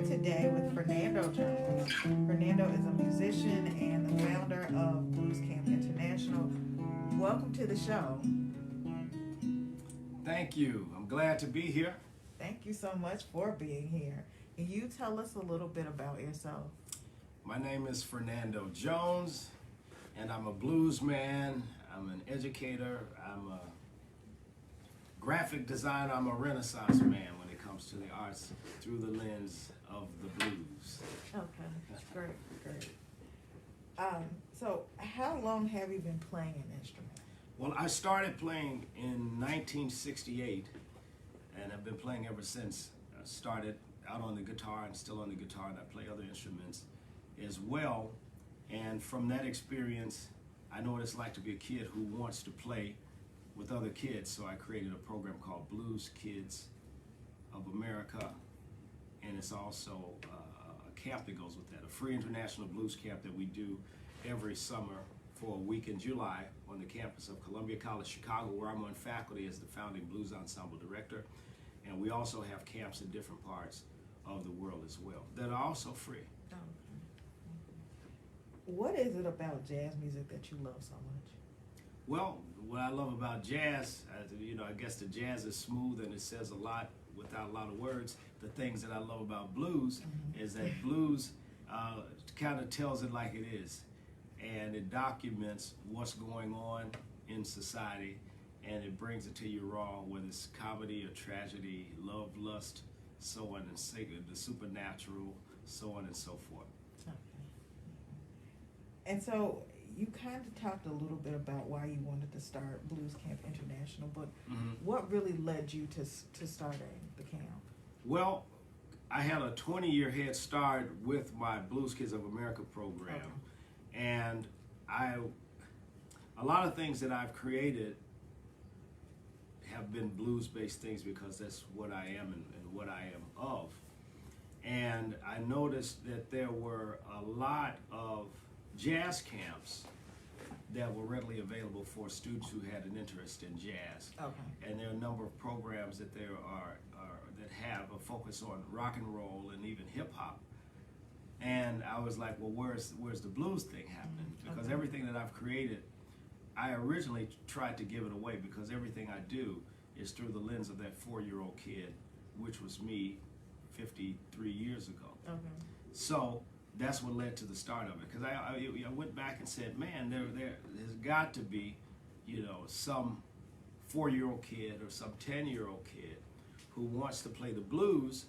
today with Fernando Jones. Fernando is a musician and the founder of Blues Camp International. Welcome to the show. Thank you. I'm glad to be here. Thank you so much for being here. Can you tell us a little bit about yourself? My name is Fernando Jones, and I'm a blues man. I'm an educator. I'm a graphic designer. I'm a Renaissance man when it comes to the arts through the lens of the blues. Okay, great. So how long have you been playing an instrument? Well, I started playing in 1968, and I've been playing ever since. I started out on the guitar and still on the guitar, and I play other instruments as well. And from that experience, I know what it's like to be a kid who wants to play with other kids, so I created a program called Blues Kids of America, and it's also a camp that goes with that, a free international blues camp that we do every summer for a week in July on the campus of Columbia College, Chicago, where I'm on faculty as the founding blues ensemble director. And we also have camps in different parts of the world as well that are also free. Okay. What is it about jazz music that you love so much? Well, what I love about jazz, I guess the jazz is smooth and it says a lot without a lot of words. The things that I love about blues is that blues kind of tells it like it is, and it documents what's going on in society, and it brings it to you raw, whether it's comedy or tragedy, love, lust, so on and so forth, the supernatural, so on and so forth. Okay. And so you kind of talked a little bit about why you wanted to start Blues Camp International, but what really led you to starting the camp? Well, I had a 20-year head start with my Blues Kids of America program, and a lot of things that I've created have been blues-based things because that's what I am and what I am of. And I noticed that there were a lot of jazz camps that were readily available for students who had an interest in jazz. Okay. And there are a number of programs that there are that have a focus on rock and roll and even hip hop. And I was like, well, where's the blues thing happening? Because everything that I've created, I originally tried to give it away because everything I do is through the lens of that 4-year-old kid, which was me 53 years ago. Okay. So that's what led to the start of it. Because I went back and said, man, there's got to be, some 4-year-old kid or some 10-year-old kid who wants to play the blues,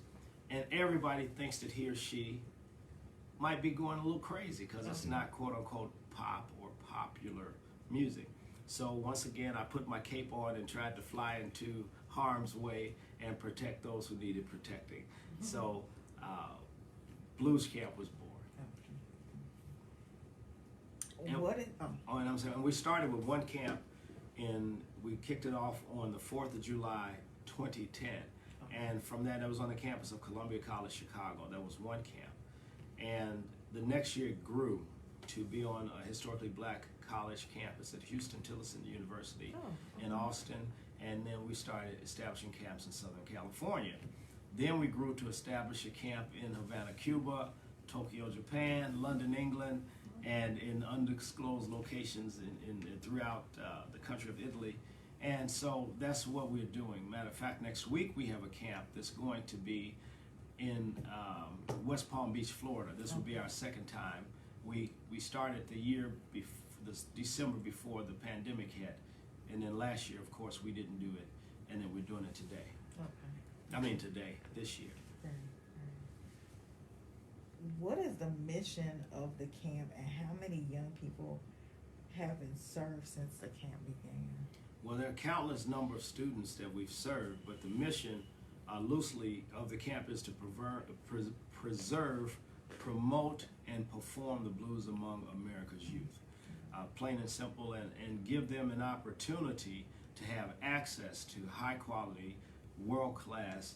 and everybody thinks that he or she might be going a little crazy because it's not quote-unquote pop or popular music. So once again, I put my cape on and tried to fly into harm's way and protect those who needed protecting. So Blues Camp was born. And we started with one camp, and we kicked it off on the 4th of July, 2010. And from that, I was on the campus of Columbia College, Chicago. That was one camp. And the next year it grew to be on a historically black college campus at Houston-Tillotson University in Austin. And then we started establishing camps in Southern California. Then we grew to establish a camp in Havana, Cuba, Tokyo, Japan, London, England, and in undisclosed locations in throughout the country of Italy. And so that's what we're doing. Matter of fact, next week we have a camp that's going to be in West Palm Beach, Florida. This will be our second time. We started the year this December before the pandemic hit, and then last year, of course, we didn't do it, and then we're doing it today. This year. What is the mission of the camp, and how many young people have been served since the camp began? Well, there are countless number of students that we've served, but the mission loosely of the camp is to preserve, promote, and perform the blues among America's youth. Plain and simple, and give them an opportunity to have access to high quality, world-class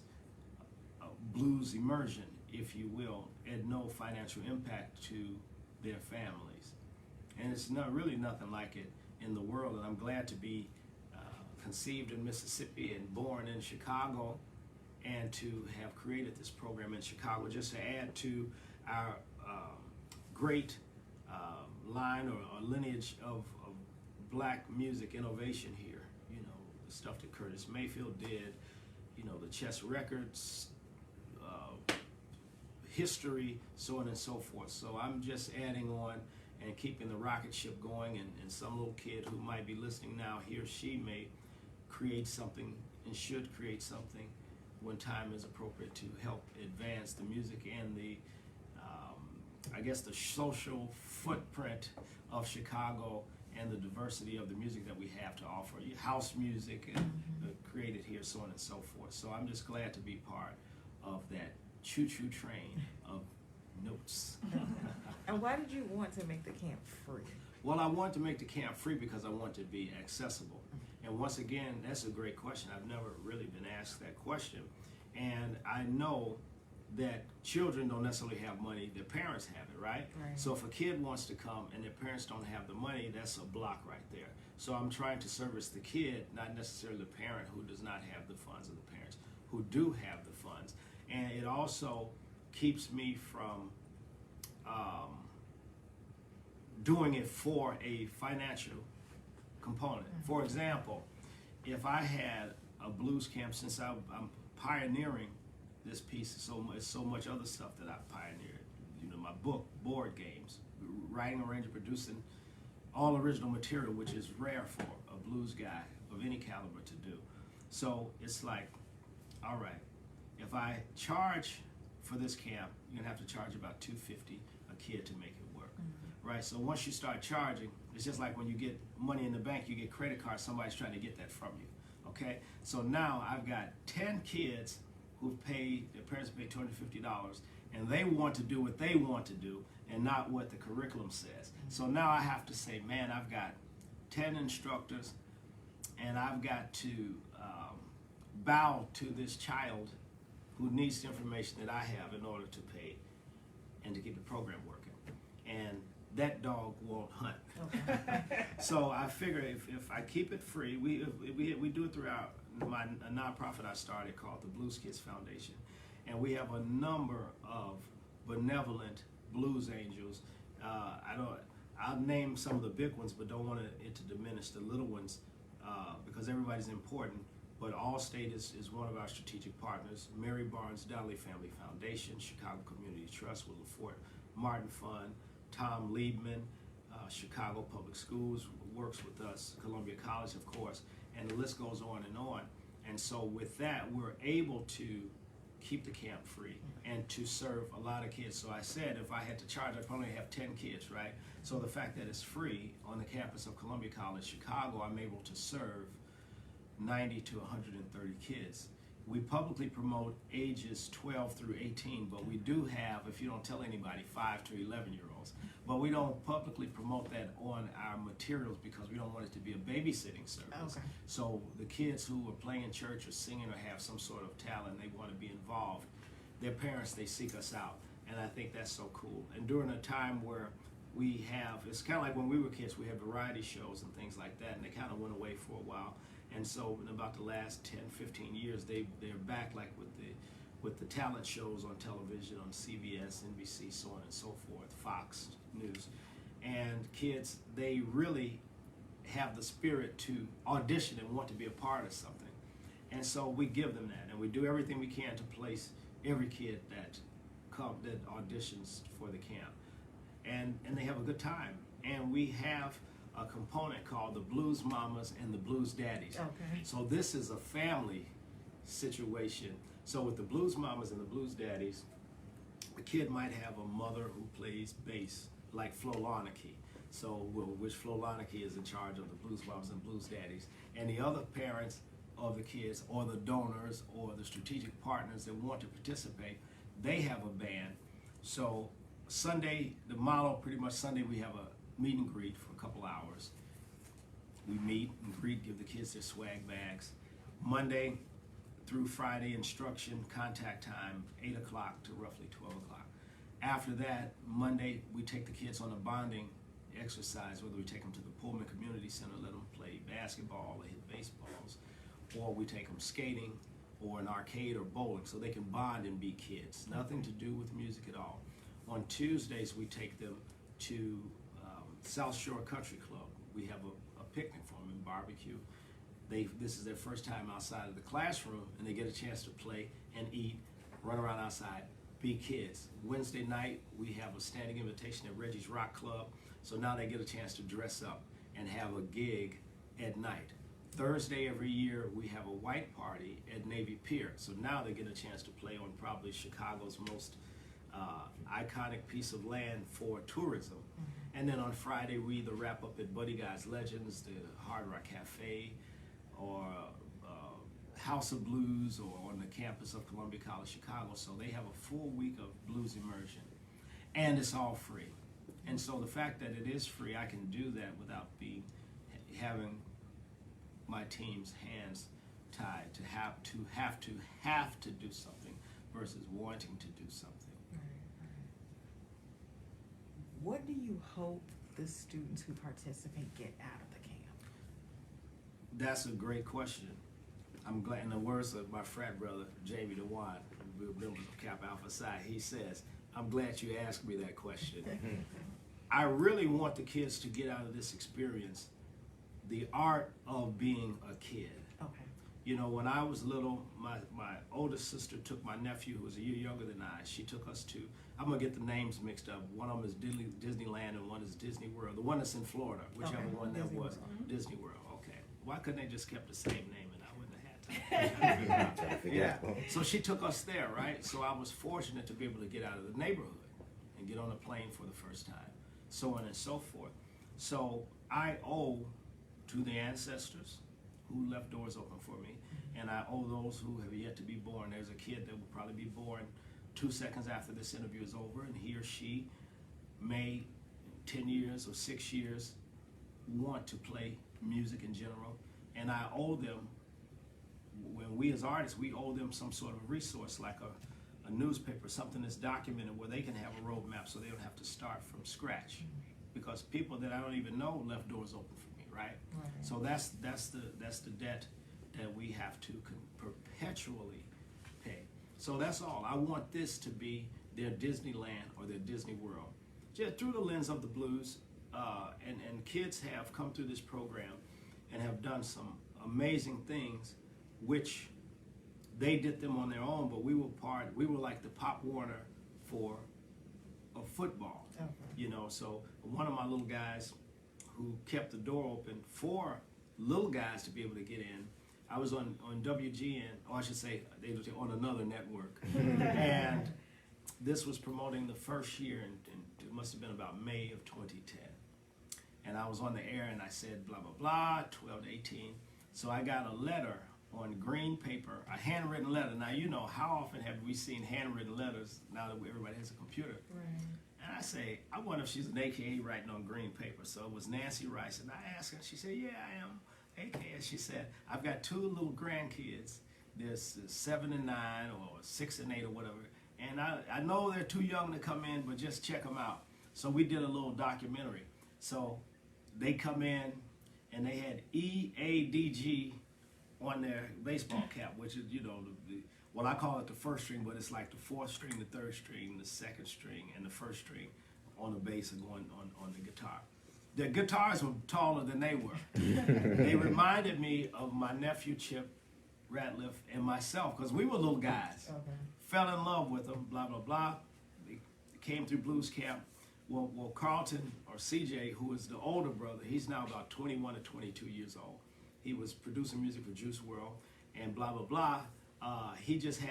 blues immersion, if you will, at no financial impact to their families. And it's really nothing like it in the world, and I'm glad to be conceived in Mississippi and born in Chicago, and to have created this program in Chicago, just to add to our great line or lineage of black music innovation here. You know, the stuff that Curtis Mayfield did, you know, the chess records, history, so on and so forth. So I'm just adding on and keeping the rocket ship going, and some little kid who might be listening now, he or she may create something and should create something when time is appropriate to help advance the music and the I guess the social footprint of Chicago and the diversity of the music that we have to offer. House music and created here, so on and so forth. So I'm just glad to be part of that choo-choo train of notes. And why did you want to make the camp free? Well, I wanted to make the camp free because I want it to be accessible. And once again, that's a great question. I've never really been asked that question. And I know that children don't necessarily have money, their parents have it, right? So if a kid wants to come and their parents don't have the money, that's a block right there. So I'm trying to service the kid, not necessarily the parent who does not have the funds, of the parents who do have the funds. And it also keeps me from doing it for a financial component. For example, if I had a blues camp, since I'm pioneering this piece, so much other stuff that I've pioneered. You know, my book, board games, writing, arranging, producing all original material, which is rare for a blues guy of any caliber to do. So it's like, all right, if I charge for this camp, you're gonna have to charge about $250 a kid to make it work, right? So once you start charging, it's just like when you get money in the bank, you get credit cards, somebody's trying to get that from you, okay? So now I've got 10 kids who've paid, their parents paid $250, and they want to do what they want to do and not what the curriculum says. So now I have to say, man, I've got 10 instructors, and I've got to bow to this child who needs the information that I have in order to pay and to keep the program working. And that dog won't hunt. So I figure if I keep it free, we do it throughout a nonprofit I started called the Blues Kids Foundation. And we have a number of benevolent blues angels. I'll name some of the big ones, but don't want it to diminish the little ones because everybody's important. But Allstate is one of our strategic partners. Mary Barnes Donnelly Family Foundation, Chicago Community Trust with LaFort Martin Fund, Tom Liebman, Chicago Public Schools works with us, Columbia College, of course, and the list goes on and on. And so with that, we're able to keep the camp free and to serve a lot of kids. So I said if I had to charge, I'd probably have 10 kids, right? So the fact that it's free on the campus of Columbia College, Chicago, I'm able to serve 90 to 130 kids. We publicly promote ages 12 through 18, but we do have, if you don't tell anybody, 5 to 11-year-olds. But we don't publicly promote that on our materials because we don't want it to be a babysitting service. So the kids who are playing church or singing or have some sort of talent, they want to be involved, their parents, they seek us out. And I think that's so cool. And during a time where we have, it's kind of like when we were kids, we had variety shows and things like that, and they kind of went away for a while. And so in about the last 10, 15 years, they're back like with the talent shows on television, on CBS, NBC, so on and so forth, Fox News. And kids, they really have the spirit to audition and want to be a part of something. And so we give them that, and we do everything we can to place every kid that auditions for the camp. And they have a good time. And we have a component called the Blues Mamas and the Blues Daddies. So this is a family situation. So with the Blues Mamas and the Blues Daddies, a kid might have a mother who plays bass, like Flo Larnakey. So which Flo Larnakey is in charge of the Blues Mamas and Blues Daddies. And the other parents of the kids, or the donors, or the strategic partners that want to participate, they have a band. So Sunday, the model, pretty much Sunday, we have a meet and greet for a couple hours. We meet and greet, give the kids their swag bags. Monday through Friday, instruction, contact time, 8 o'clock to roughly 12 o'clock. After that, Monday, we take the kids on a bonding exercise, whether we take them to the Pullman Community Center, let them play basketball or hit baseballs, or we take them skating, or an arcade or bowling, so they can bond and be kids. Nothing to do with music at all. On Tuesdays, we take them to South Shore Country Club. We have a picnic for them and barbecue. This is their first time outside of the classroom, and they get a chance to play and eat, run around outside, be kids. Wednesday night, we have a standing invitation at Reggie's Rock Club, so now they get a chance to dress up and have a gig at night. Thursday every year, we have a white party at Navy Pier, so now they get a chance to play on probably Chicago's most iconic piece of land for tourism. And then on Friday, we either wrap up at Buddy Guy's Legends, the Hard Rock Cafe, or House of Blues, or on the campus of Columbia College Chicago. So they have a full week of blues immersion, and it's all free. And so the fact that it is free, I can do that without having my team's hands tied to have to do something versus wanting to do something. What do you hope the students who participate get out of the camp? That's a great question. I'm glad, in the words of my frat brother, Jamie DeWan, member of Kappa Alpha Psi, he says, I'm glad you asked me that question. I really want the kids to get out of this experience the art of being a kid. Okay. You know, when I was little, my oldest sister took my nephew, who was a year younger than I. She took us to, I'm going to get the names mixed up. One of them is Disneyland and one is Disney World. The one that's in Florida, whichever one that Disney was. World. Disney World, okay. Why couldn't they just kept the same name and I wouldn't have had to? Yeah. So she took us there, right? So I was fortunate to be able to get out of the neighborhood and get on a plane for the first time, so on and so forth. So I owe to the ancestors who left doors open for me, and I owe those who have yet to be born. There's a kid that will probably be born 2 seconds after this interview is over, and he or she may, 10 years or 6 years, want to play music in general, and I owe them, when we as artists, we owe them some sort of resource, like a newspaper, something that's documented where they can have a roadmap so they don't have to start from scratch, because people that I don't even know left doors open for me, right? So that's the debt that we have to perpetually pay. So that's all. I want this to be their Disneyland or their Disney World, just through the lens of the blues. And kids have come through this program and have done some amazing things, which they did them on their own, but we were like the Pop Warner for football. Okay. You know, so one of my little guys who kept the door open for little guys to be able to get in, I was on WGN, or I should say, they were on another network, and this was promoting the first year, and it must have been about May of 2010. And I was on the air, and I said, blah, blah, blah, 12 to 18. So I got a letter on green paper, a handwritten letter. Now, you know, how often have we seen handwritten letters now that everybody has a computer? Right. And I say, I wonder if she's an AKA writing on green paper. So it was Nancy Rice, and I asked her, she said, yeah, I am AKA. She said, I've got 2 little grandkids. There's 7 and 9, or 6 and 8, or whatever. And I know they're too young to come in, but just check them out. So we did a little documentary. So they come in, and they had EADG on their baseball cap, which is, you know, well, I call it the first string, but it's like the 4th string, the 3rd string, the 2nd string, and the 1st string on the bass and going on the guitar. The guitars were taller than they were. They reminded me of my nephew Chip Ratliff and myself, because we were little guys. Okay. Fell in love with them, blah, blah, blah. They came through blues camp. Well, Carlton, or CJ, who is the older brother, he's now about 21 or 22 years old. He was producing music for Juice WRLD and blah, blah, blah. He just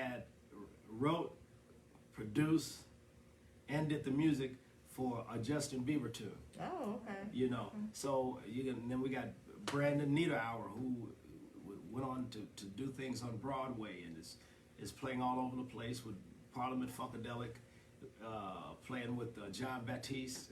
wrote, produced, and did the music for a Justin Bieber tune. Oh, okay. You know, so and then we got Brandon Niederauer, who went on to do things on Broadway and is playing all over the place with Parliament Funkadelic, playing with John Batiste,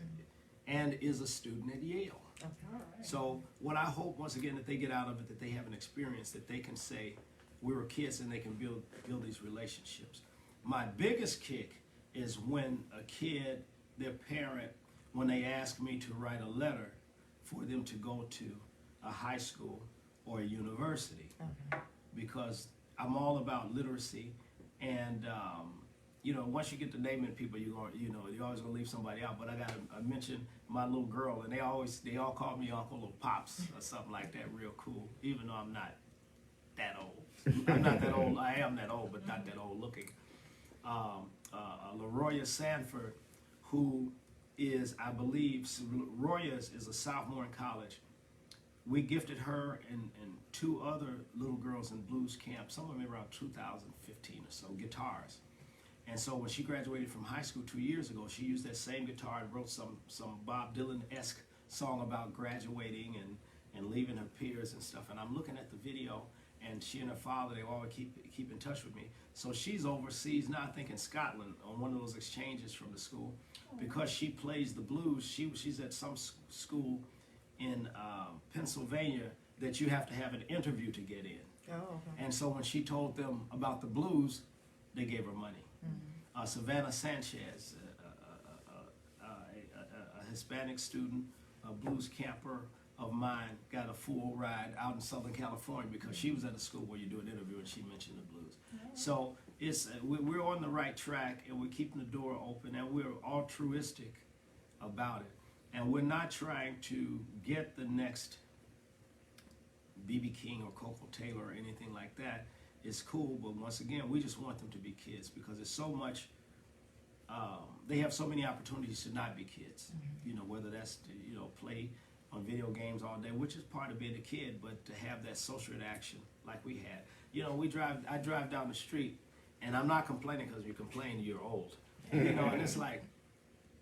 and is a student at Yale. Okay. All right. So what I hope, once again, that they get out of it, that they have an experience that they can say, we were kids, and they can build these relationships. My biggest kick is when a kid, their parent, when they ask me to write a letter for them to go to a high school or a university, Okay. because I'm all about literacy, and you know, once you get to naming people, you're always gonna leave somebody out. But I mention my little girl, and they all call me Uncle or Pops or something like that, real cool. Even though I'm not that old. I'm not that old. I am that old, but not that old looking. LaRoya Sanford, who is, I believe, Roya is a sophomore in college. We gifted her and two other little girls in blues camp, somewhere around 2015 or so, guitars. And so when she graduated from high school 2 years ago, she used that same guitar and wrote some Bob Dylan-esque song about graduating and leaving her peers and stuff. And I'm looking at the video, and she and her father, they always keep in touch with me. So she's overseas now, I think in Scotland, on one of those exchanges from the school. Because she plays the blues, she's at some school in Pennsylvania that you have to have an interview to get in. Oh, okay. And so when she told them about the blues, they gave her money. Savannah Sanchez, a Hispanic student, a blues camper of mine, got a full ride out in Southern California because she was at a school where you do an interview and she mentioned the blues. So it's we're on the right track, and we're keeping the door open, and we're altruistic about it. And we're not trying to get the next B.B. King or Coco Taylor or anything like that. It's cool, but once again, we just want them to be kids because there's so much, they have so many opportunities to not be kids. You know, whether that's to, play on video games all day, which is part of being a kid, but to have that social interaction like we had. You know, I drive down the street, and I'm not complaining because you complain you're old. And it's like,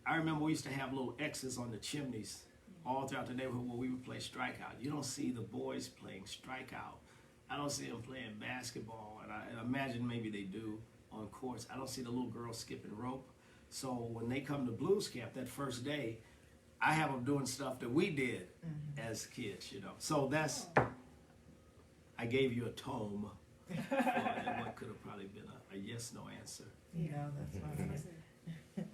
I remember we used to have little X's on the chimneys all throughout the neighborhood where we would play strikeout. You don't see the boys playing strikeout. I don't see them playing basketball, and I imagine maybe they do on courts. I don't see the little girls skipping rope. So when they come to blues camp that first day, I have them doing stuff that we did as kids, So that's, I gave you a tome for what could have probably been a yes-no answer. Yeah, that's fine.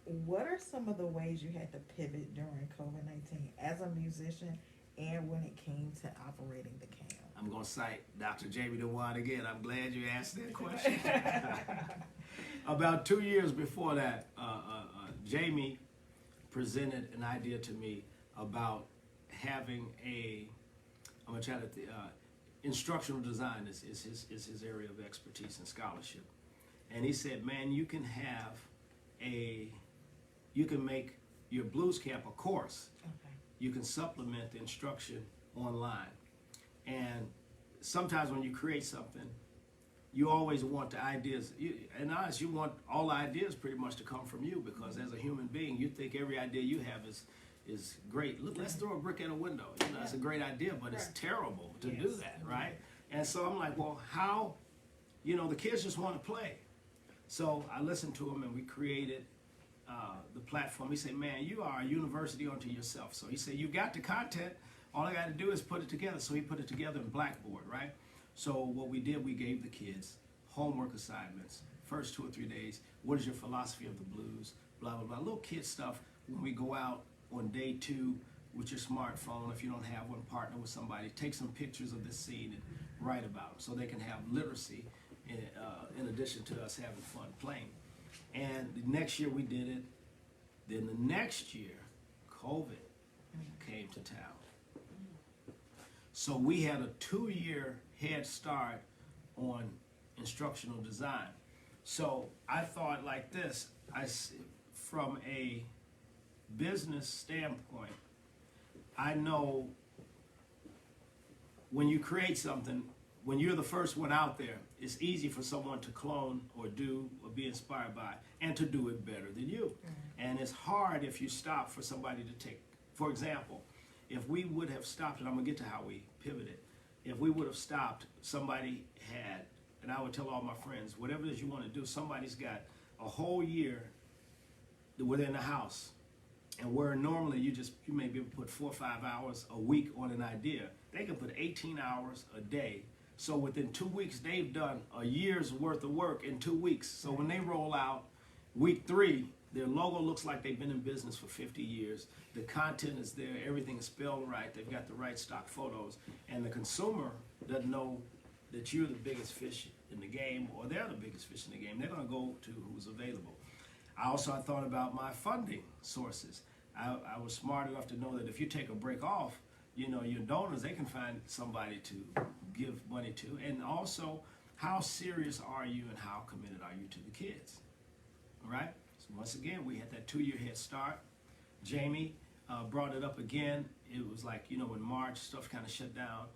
What are some of the ways you had to pivot during COVID-19 as a musician and when it came to operating the camp? I'm going to cite Dr. Jamie DeWine again. I'm glad you asked that question. About 2 years before that, Jamie presented an idea to me about having I'm going to try to, instructional design is his area of expertise and scholarship. And he said, man, you can make your blues camp a course. Okay. You can supplement the instruction online. And sometimes when you create something, you always want the ideas, you want all the ideas pretty much to come from you, because as a human being, you think every idea you have is great. Look, let's throw a brick at a window. It's a great idea, but it's terrible to do that, right? And so I'm like, well, how, the kids just want to play. So I listened to him, and we created the platform. He said, man, you are a university unto yourself. So he said, you got the content, all I got to do is put it together. So he put it together in Blackboard, right? So what we did, we gave the kids homework assignments, first 2 or 3 days. What is your philosophy of the blues? Blah, blah, blah. Little kid stuff. When we go out on day 2 with your smartphone, if you don't have one, partner with somebody, take some pictures of this scene and write about them so they can have literacy in addition to us having fun playing. And the next year we did it. Then the next year, COVID came to town. So we had a 2-year head start on instructional design. So I thought like this, from a business standpoint, I know when you create something, when you're the first one out there, it's easy for someone to clone or do or be inspired by and to do it better than you. And it's hard if you stop for somebody to take. For example, if we would have stopped, and I'm going to get to how we pivoted, if we would have stopped, somebody had, and I would tell all my friends, whatever it is you want to do, somebody's got a whole year within the house. And where normally you may be able to put 4 or 5 hours a week on an idea, they can put 18 hours a day. So within 2 weeks, they've done a year's worth of work in 2 weeks. So when they roll out week 3, Their logo looks like they've been in business for 50 years. The content is there. Everything is spelled right. They've got the right stock photos. And the consumer doesn't know that you're the biggest fish in the game, or they're the biggest fish in the game. They're going to go to who's available. I thought about my funding sources. I was smart enough to know that if you take a break off, you know, your donors, they can find somebody to give money to. And also, how serious are you and how committed are you to the kids? All right? So once again, we had that 2-year head start. Jamie brought it up again. It was like, you know, in March, stuff kind of shut down.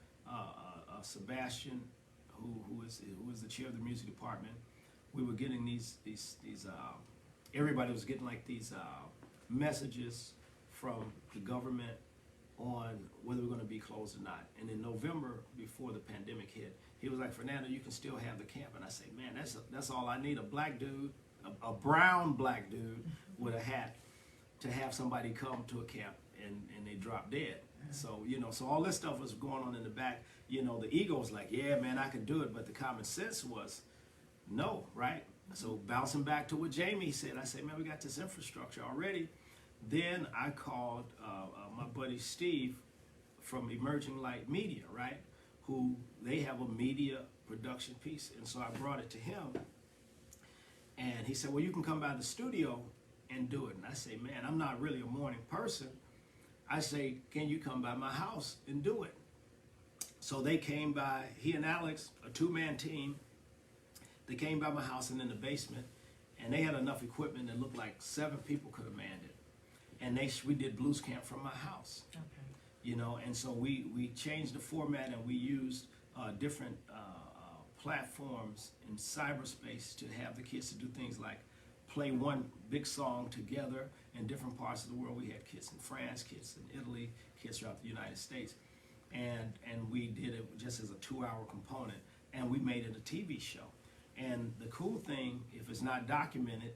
Sebastian, who is the chair of the music department, we were getting these everybody was getting like these messages from the government on whether we're going to be closed or not. And in November, before the pandemic hit, he was like, Fernando, you can still have the camp. And I say, man, that's all I need, a black dude, a brown black dude with a hat, to have somebody come to a camp and they drop dead. So, you know, so all this stuff was going on in the back. You know, the ego was like, yeah, man, I can do it. But the common sense was, no, right? So bouncing back to what Jamie said, I said, man, we got this infrastructure already. Then I called my buddy Steve from Emerging Light Media, right? Who, they have a media production piece. And so I brought it to him. And he said, well, you can come by the studio and do it. And I say, man, I'm not really a morning person. I say, can you come by my house and do it? So they came by, he and Alex, a 2-man team. They came by my house and in the basement, and they had enough equipment that looked like 7 people could have manned it. And we did blues camp from my house. Okay. You know, and so we changed the format, and we used different platforms in cyberspace to have the kids to do things like play one big song together in different parts of the world. We had kids in France, kids in Italy, kids throughout the United States. And we did it just as a 2-hour component, and we made it a TV show. And the cool thing, if it's not documented,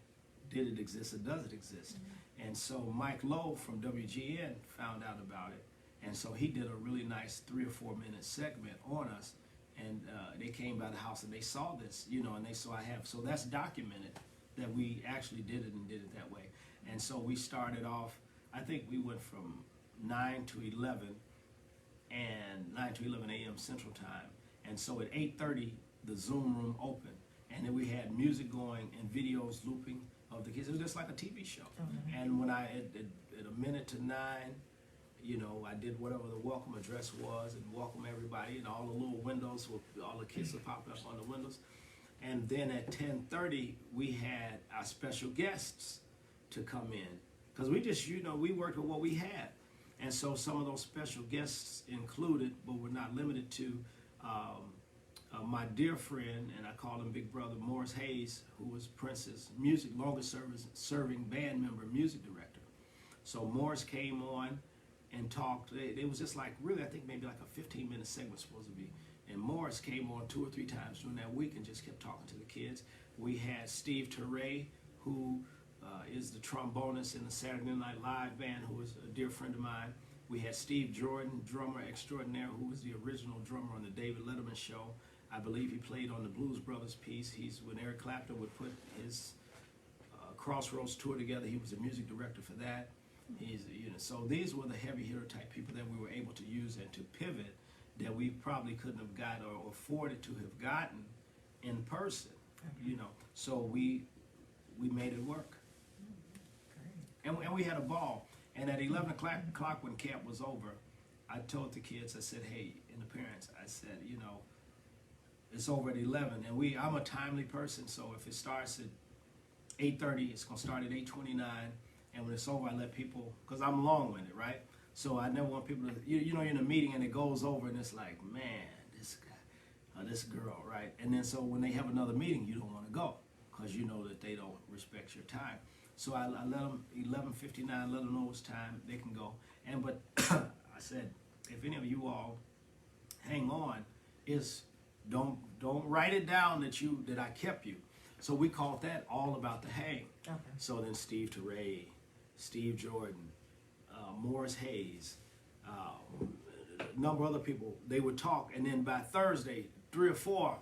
did it exist or does it exist? Mm-hmm. And so Mike Lowe from WGN found out about it, and so he did a really nice 3 or 4 minute segment on us, and they came by the house and they saw this, you know, and they saw so that's documented that we actually did it and did it that way. And so we started off, I think we went from 9 to 11 a.m. Central Time. And so at 8:30, the Zoom room opened. And then we had music going and videos looping of the kids. It was just like a TV show. Mm-hmm. And when at 8:50, you know, I did whatever the welcome address was and welcome everybody, and all the little windows, all the kids would pop up on the windows. And then at 10:30, we had our special guests to come in. Because we just, you know, we worked with what we had. And so some of those special guests included, but were not limited to, my dear friend, and I call him Big Brother, Morris Hayes, who was Prince's longest serving band member, music director. So Morris came on and talked. It was just like, really, I think maybe like a 15-minute segment supposed to be. And Morris came on 2 or 3 times during that week and just kept talking to the kids. We had Steve Teray, who is the trombonist in the Saturday Night Live band, who is a dear friend of mine. We had Steve Jordan, drummer extraordinaire, who was the original drummer on the David Letterman show. I believe he played on the Blues Brothers piece. When Eric Clapton would put his Crossroads tour together, he was the music director for that. So these were the heavy hitter type people that we were able to use and to pivot that we probably couldn't have got or afforded to have gotten in person. Okay. You know, so we made it work. And we had a ball. And at 11 o'clock when camp was over, I told the kids, I said, hey, and the parents, I said, you know, it's over at 11. And I'm a timely person, so if it starts at 8:30, it's going to start at 8:29. And when it's over, I let people, because I'm long-winded, right? So I never want people to, you know, you're in a meeting and it goes over and it's like, man, this guy, this girl, right? And then so when they have another meeting, you don't want to go because you know that they don't respect your time. So I let them, 11:59, let them know it's time, they can go. But I said, if any of you all hang on, don't write it down that I kept you. So we called that All About the Hang. Okay. So then Steve Teray, Steve Jordan, Morris Hayes, a number of other people, they would talk, and then by Thursday, 3 or 4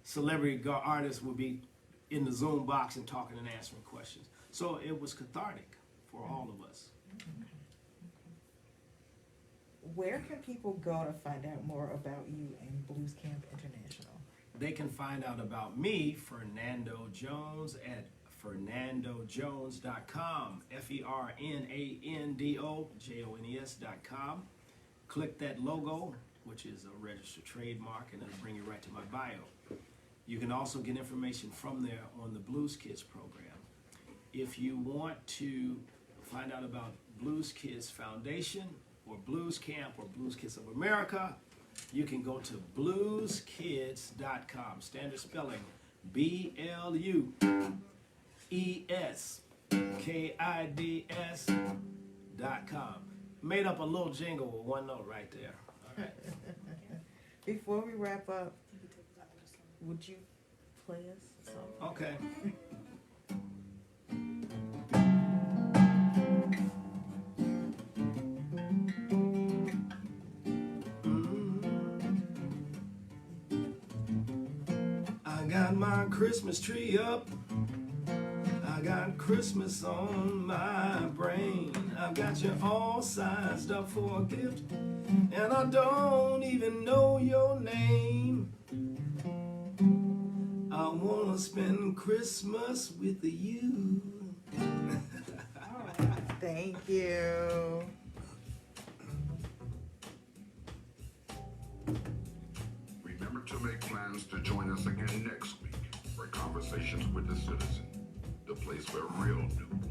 celebrity artists would be in the Zoom box and talking and answering questions. So it was cathartic for all of us. Where can people go to find out more about you and Blues Camp International? They can find out about me, Fernando Jones, at fernandojones.com, FernandoJones.com. Click that logo, which is a registered trademark, and it'll bring you right to my bio. You can also get information from there on the Blues Kids program. If you want to find out about Blues Kids Foundation or Blues Camp or Blues Kids of America, you can go to blueskids.com. Standard spelling, BLUESKIDS.com. Made up a little jingle with one note right there. All right. Before we wrap up, would you play us a song? Okay. I got my Christmas tree up. I got Christmas on my brain. I've got you all sized up for a gift, and I don't even know your name. I wanna spend Christmas with you. Thank you. Remember to make plans to join us again next week for Conversations with the Citizen, the place where real news